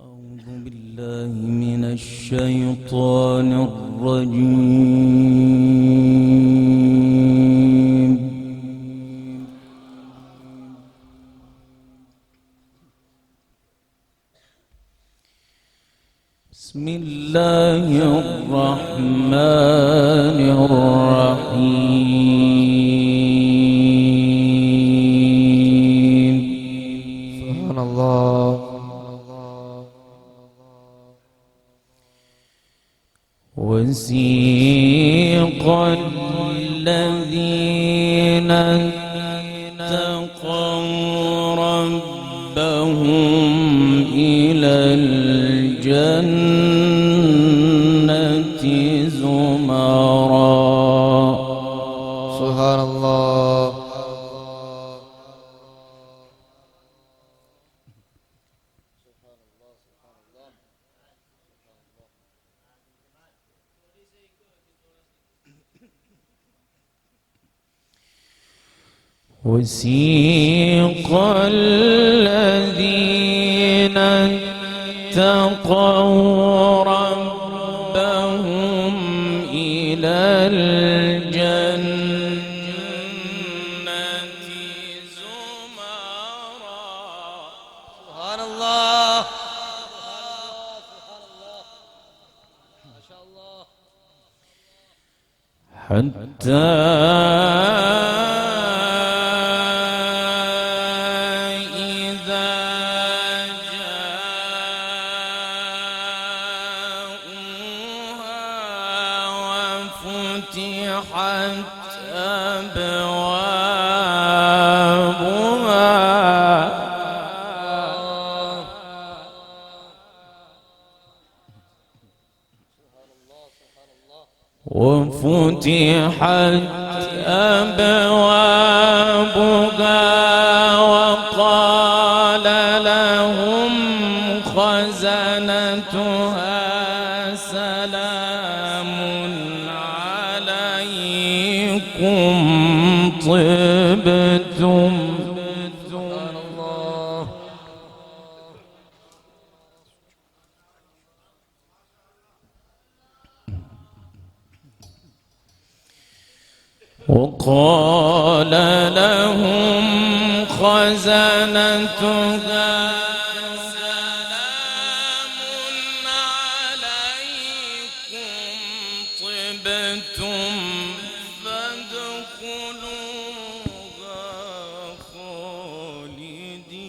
أعوذ بالله من الشيطان الرجيم. بسم الله الرحمن الرحيم. سبحان الله. وسيق الذين اتقوا ربهم إلى الجنة زمرا. سبحان الله. وسيق الذين اتقوا ربهم إلى الجنة زمرا. سبحان الله. ما شاء الله. حتى فتحت أبوابها وفتحت أبوابها وقال لهم خزنتها سلام عليكم طبتم. سبحان الله. وقال لهم خزنتها سلام عليكم طبتم فادخلوها خالدين.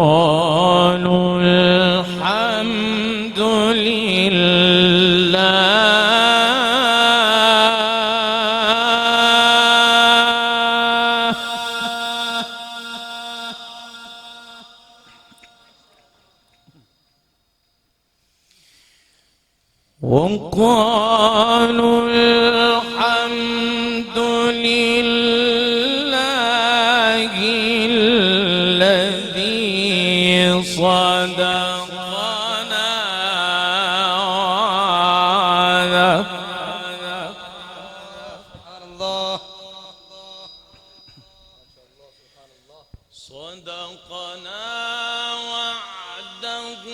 وقالوا الحمد لله وقالوا الحمد لله الذي صدقنا وعده. سبحان الله. صدقنا وعده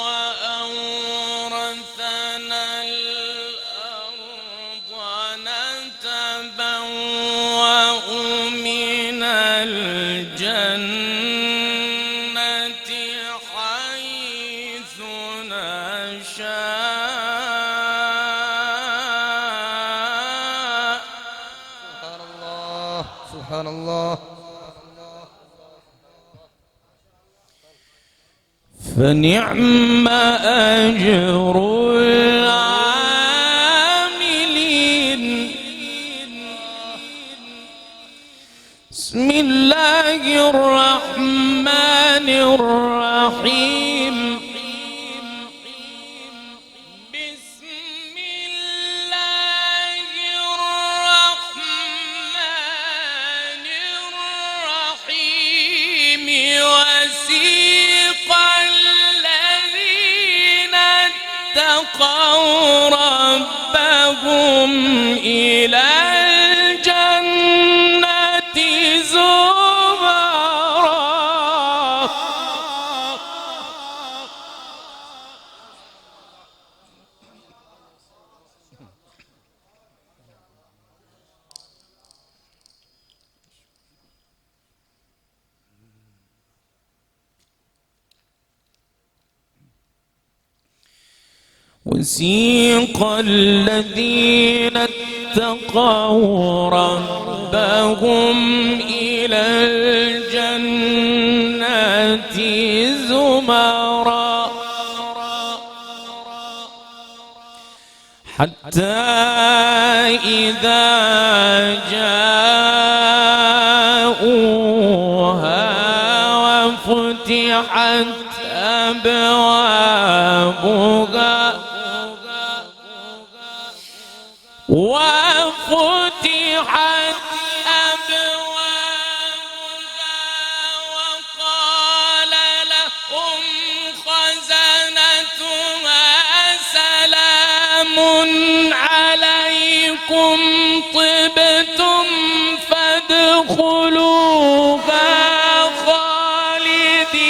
وأورثنا الأرض نتبوأ من الجنة حيث نشاء. سبحان الله. سبحان الله. فنعم أجر العاملين. بسم الله الرحمن الرحيم. بسم الله الرحمن وسيق الذين اتقوا ربهم إلى الجنة زمرا حتى إذا جاءوها وفتحت أبوابها وقال لهم خزنتها سلام عليكم طبتم فادخلوها خالدين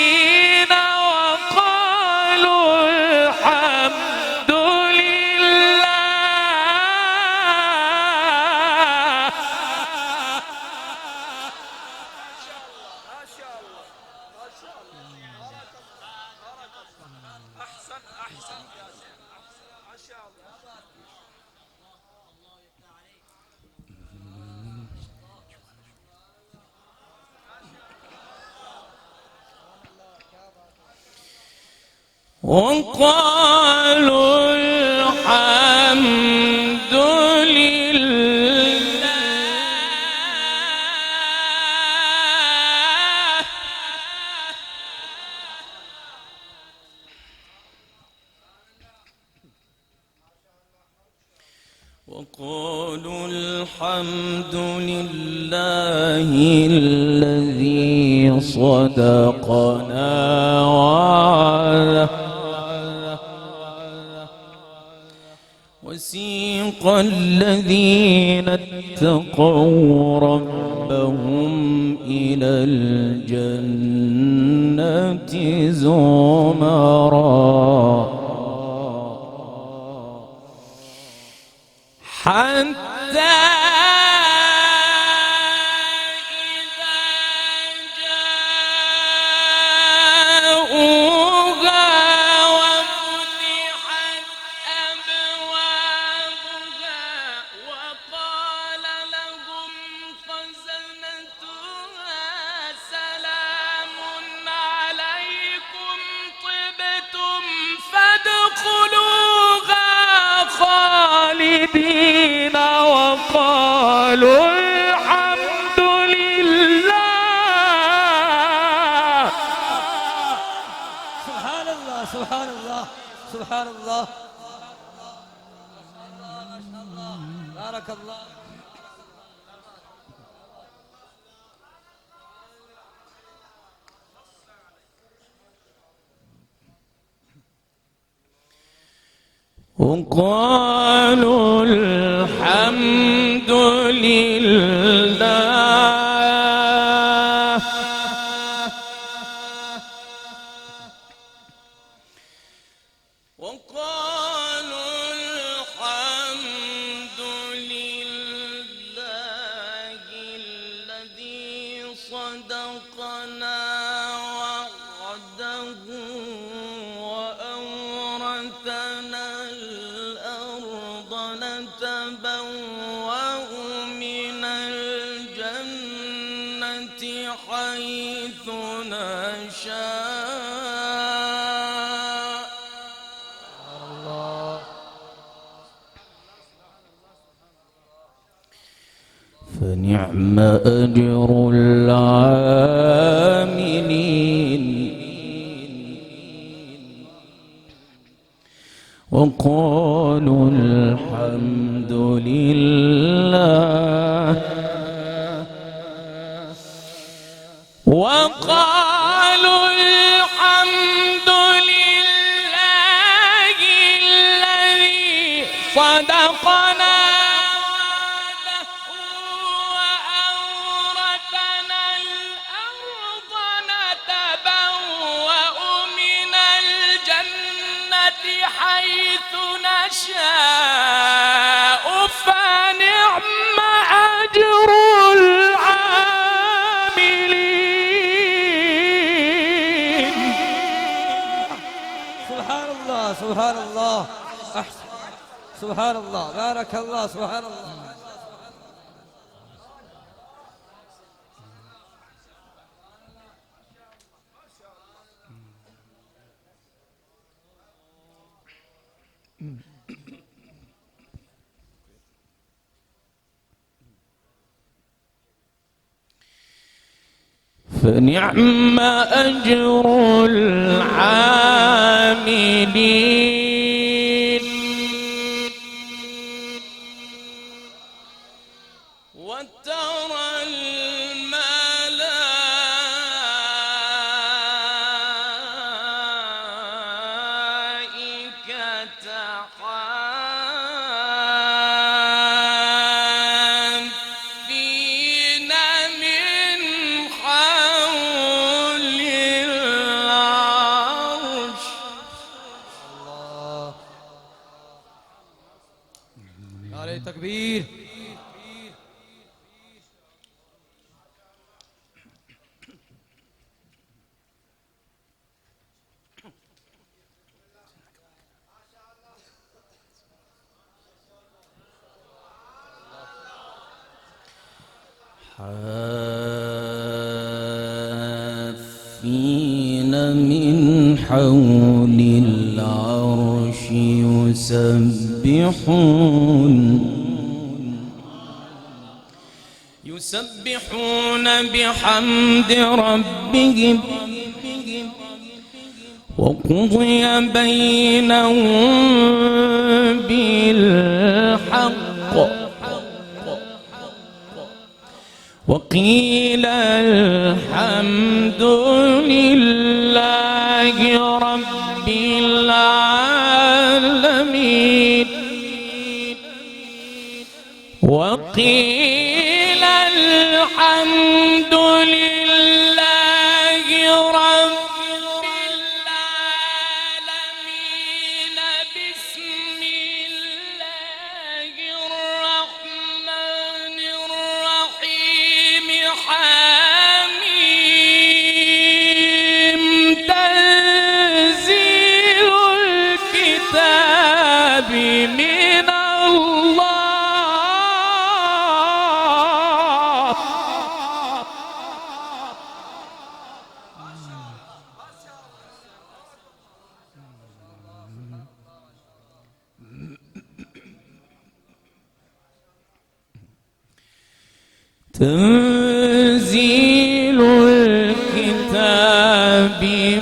وقالوا الحمد لله. وقالوا الحمد لله. وقالوا الحمد لله الذي صدقنا وعده. وسيق الذين اتقوا ربهم إلى الجنة زمرا حتى إذا جاءوها وفتحت أبوابها وقال لهم خزنتها سلام عليكم طبتم فادخلوها خالدين وقالوا الحمد لله. سبحان الله سبحان الله سبحان الله. بارك الله. وقالوا الحمد لله. وقالوا الحمد لله الذي صدقنا وعده وأورثنا الأرض نتبوأ من الجنة حيث نشاء. فنعم أجر العاملين. وقالوا الحمد لله. وقالوا الحمد لله الذي صدقنا وأورثنا الأرض نتبوأ من الجنة حيث نشاء فنعم أجر العاملين. سبحان الله سبحان الله أحسن. سبحان الله، بارك الله، سبحان الله. فنعم أجر العاملين وترى الملائكة حافين من حول العرش. الله عليه تكبير. حافين من حول العرش يسبحون بحمد ربهم وقضي بينهم بالحق وقيل الحمد لله رب العالمين وقيل الحمد لله رب العالمين. بسم الله الرحمن الرحيم. حميم. تنزيل الكتاب من الله. تنزيل الكتاب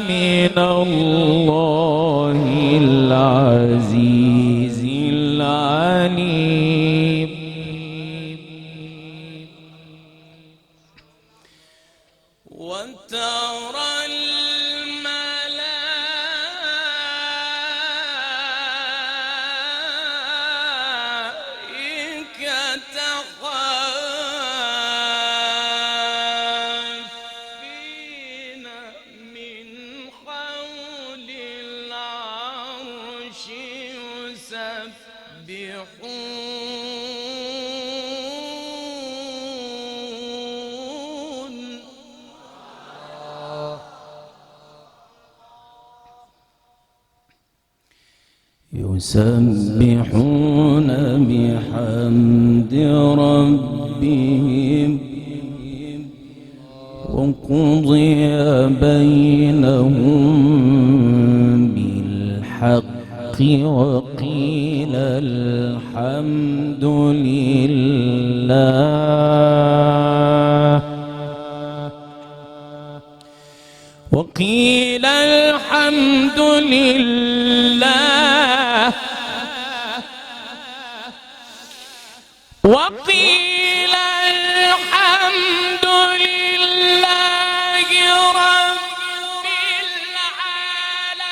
من الله العزيز العليم. وترى الملائكة حافين من حول العرش يسبحون بحمد ربهم وقضي بينهم بالحق وقيل الحمد لله وقيل الحمد لله وقيل الحمد لله رب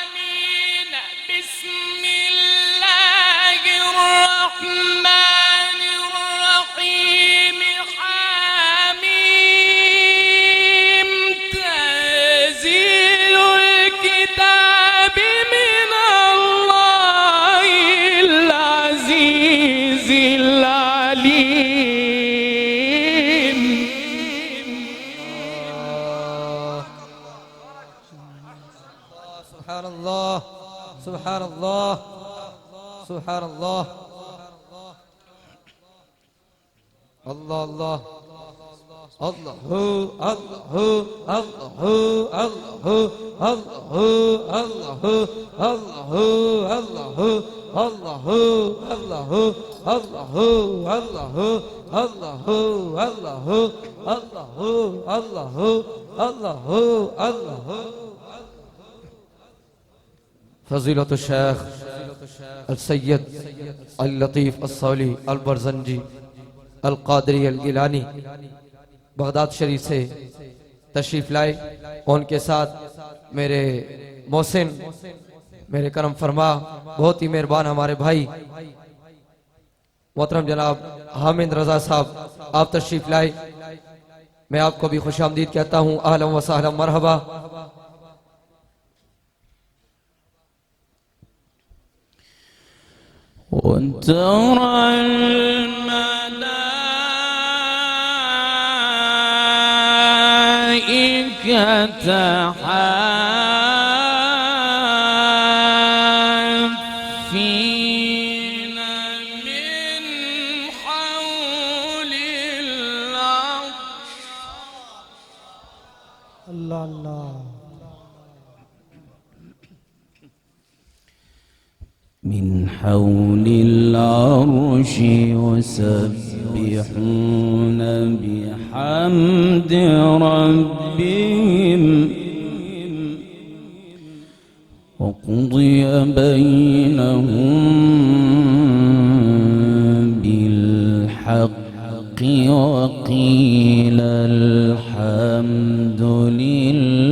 العالمين. بسم الله الرحمن الرحيم. حميم. تنزيل الكتاب من الله العزيز العليم. سبحان الله، سبحان الله، سبحان الله الله الله الله الله الله الله فضيلة الشيخ السيد اللطيف الصولي البرزنجي القادری الگیلانی بغداد شریف سے تشریف لائے، ان کے ساتھ میرے محسن، میرے کرم فرما، بہت ہی مہربان ہمارے بھائی محترم جناب حامد رضا صاحب، آپ تشریف لائے، میں آپ کو بھی خوش آمدید کہتا ہوں، اہلا و سہلا مرحبا۔ وترى الملائكة حافين من حول العرش الله الله من حول العرش يسبحون بحمد ربهم وقضي بينهم بالحق وقيل الحمد لله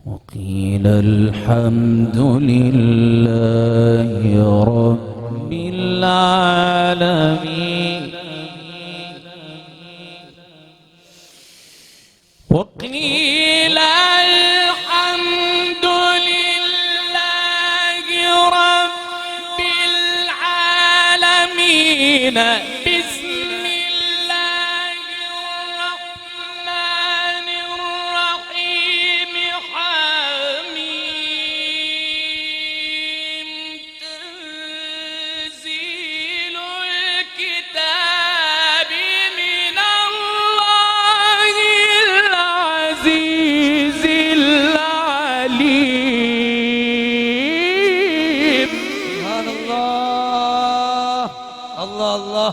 وقيل الحمد لله رب العالمين وقيل الحمد لله رب العالمين بسم الله الرحمن الرحيم حميم تنزيل الكتاب من الله العزيز العليم سبحان الله الله الله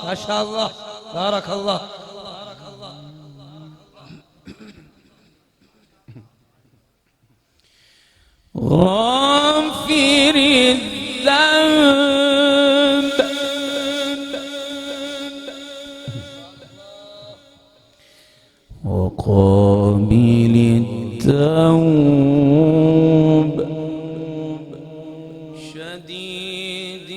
ما شاء الله بارك الله غافر الذنب وقابل التوب شديد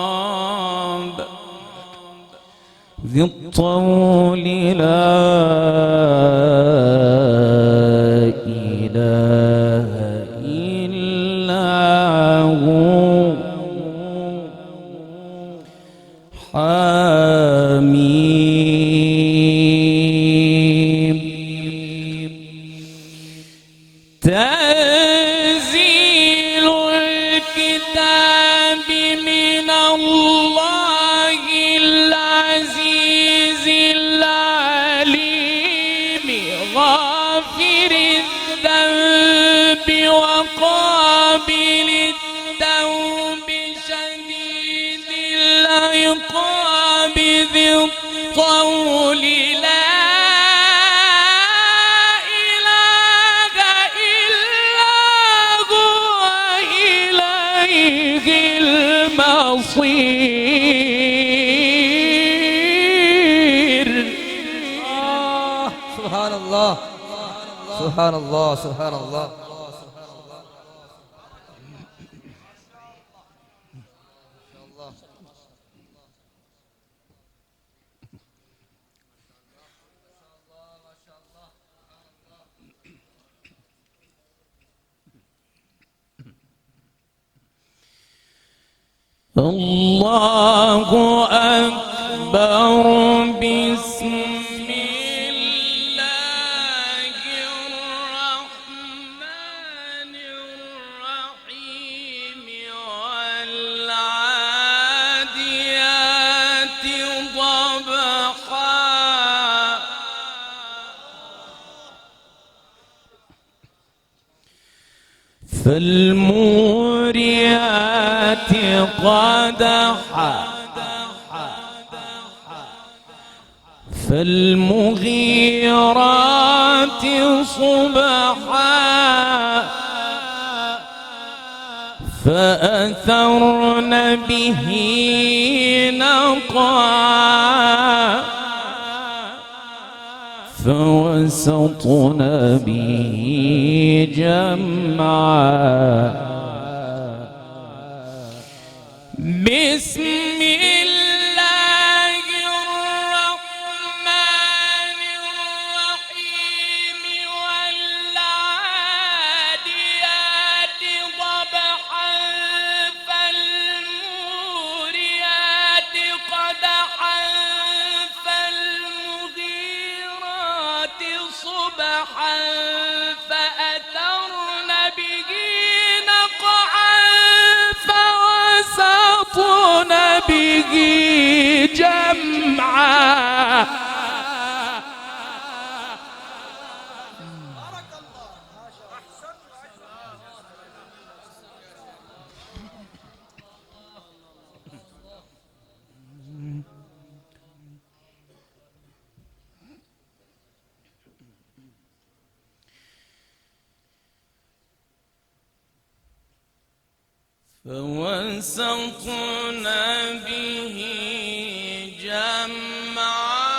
العقاب ذي الطول لا إله إلا هو حميم تنزيل الكتاب من الله العزيز العليم غافر الذنب وقابل التوب شديد العقاب ذي الطول لا إله إلا هو إليه المصير سبحان الله سبحان الله. الله أكبر. بسم الله الرحمن الرحيم. والعاديات ضبحا فالموريات قدحا فالمغيرات صبحا فأثرن به نقعا فوسطن به جمعا. بسم الله الرحمن الرحيم. والعاديات ضبحا فالموريات قدحا فالمغيرات صبحا فأثرن به نقعا فوسطن به جمعا. فوسطن به جمعا.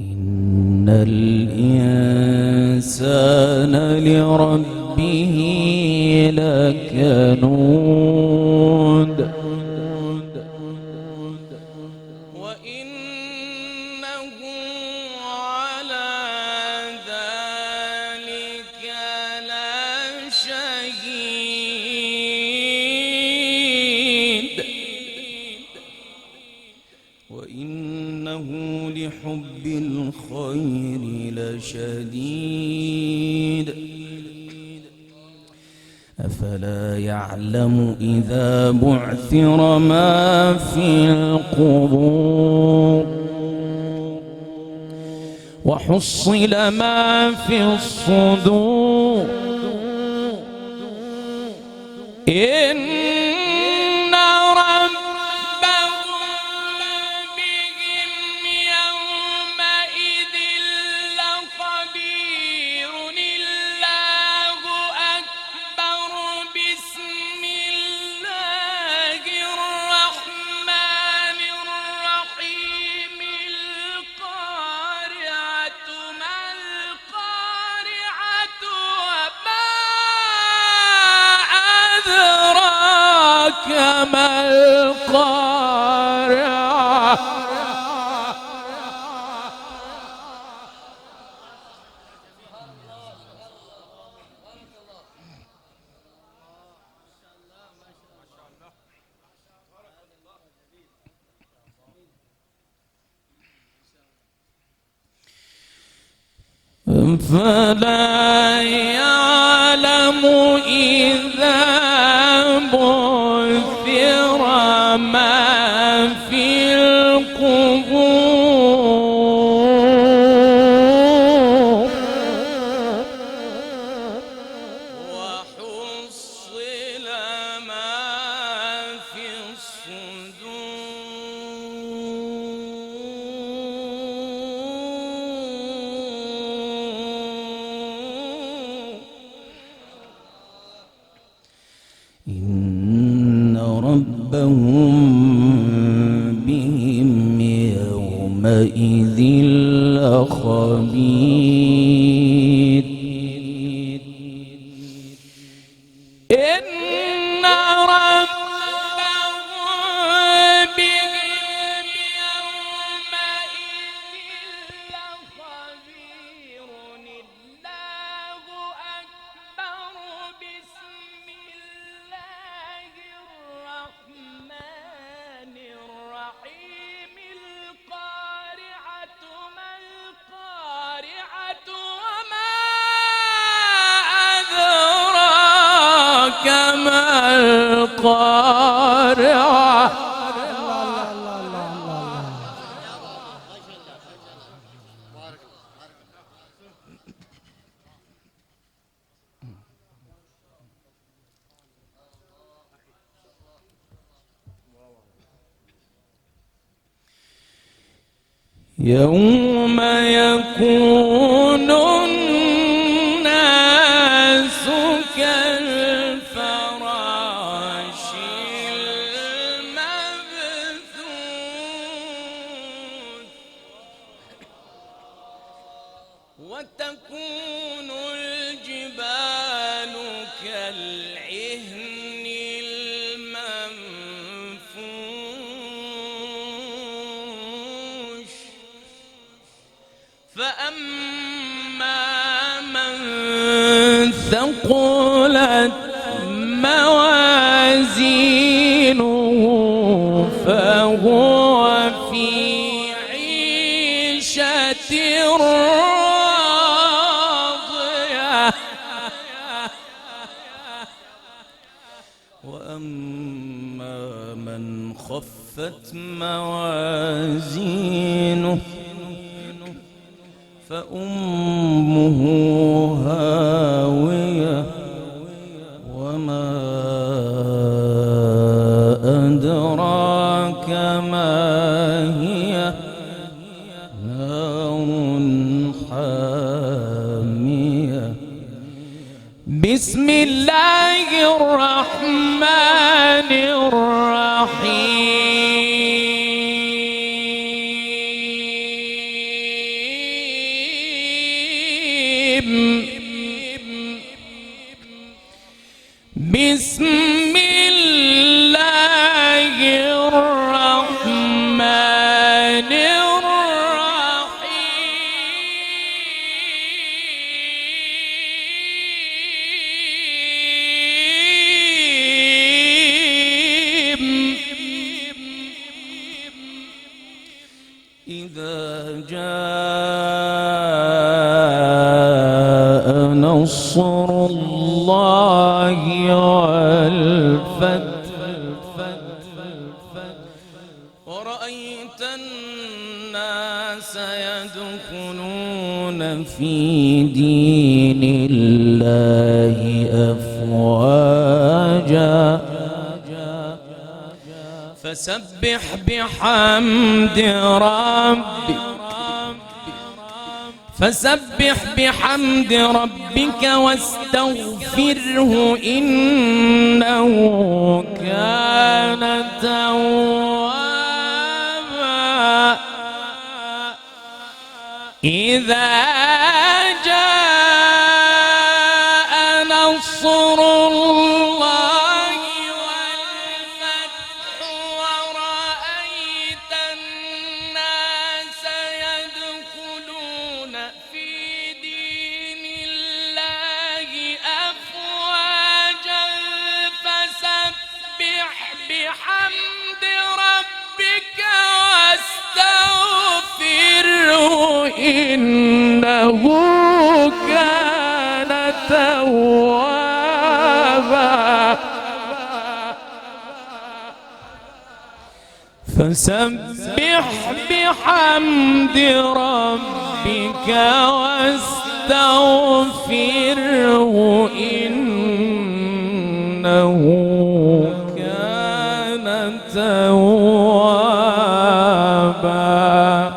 إن الإنسان لربه لكنود وإنه على ذلك لشهيد وإنه لحب الخير لشديد. أفلا يعلم إذا بعثر ما في القبور وحصل ما في الصدور إن ربهم بهم يومئذ لخبير. الله أكبر. بسم الله الرحمن الرحيم. القارعة ما القارعة وما أدراك ما القارعة. فلا يعلم إذا بعثر ما في القبور وحصل ما في الصدور. إن ربهم بهم يومئذ لخبير إن ربهم بهم يومئذ لخبير الله أكبر بسم الله الرحمن الرحيم القارعة ما القارعة وما أدراك ما القارعة يوم يكون الناس كالفراش المبثوث وتكون الجبال كالعهن المنفوش فأما من ثقلت موازينه فهو في عيشة راضية وأما من خفت موازينه فأمه هاوية وما أدراك ما هي نار حامية بسم الله الرحمن الرحيم بسم الله الرحمن الرحيم إذا جاء نصر الله والفتح ورأيت الناس يدخلون في دين الله أفواجا فسبح بحمد ربك واستغفره إنه كان توابا إذا جاء نصر الله والفتح ورأيت الناس يدخلون في دين الله أفواجا فسبح بحمد ربك واستغفره إنه كان توابا فسبح بحمد ربك واستغفره إنه كان توابا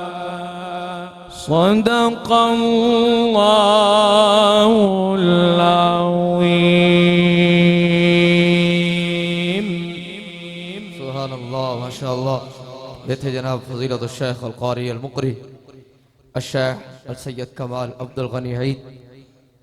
صدق الله العظيم. سبحان الله ما شاء الله ये थे जनाब फजीलत शेख अल कारी अल मुकरी अशेख अल सैयद कमाल अब्दुल गनी ईद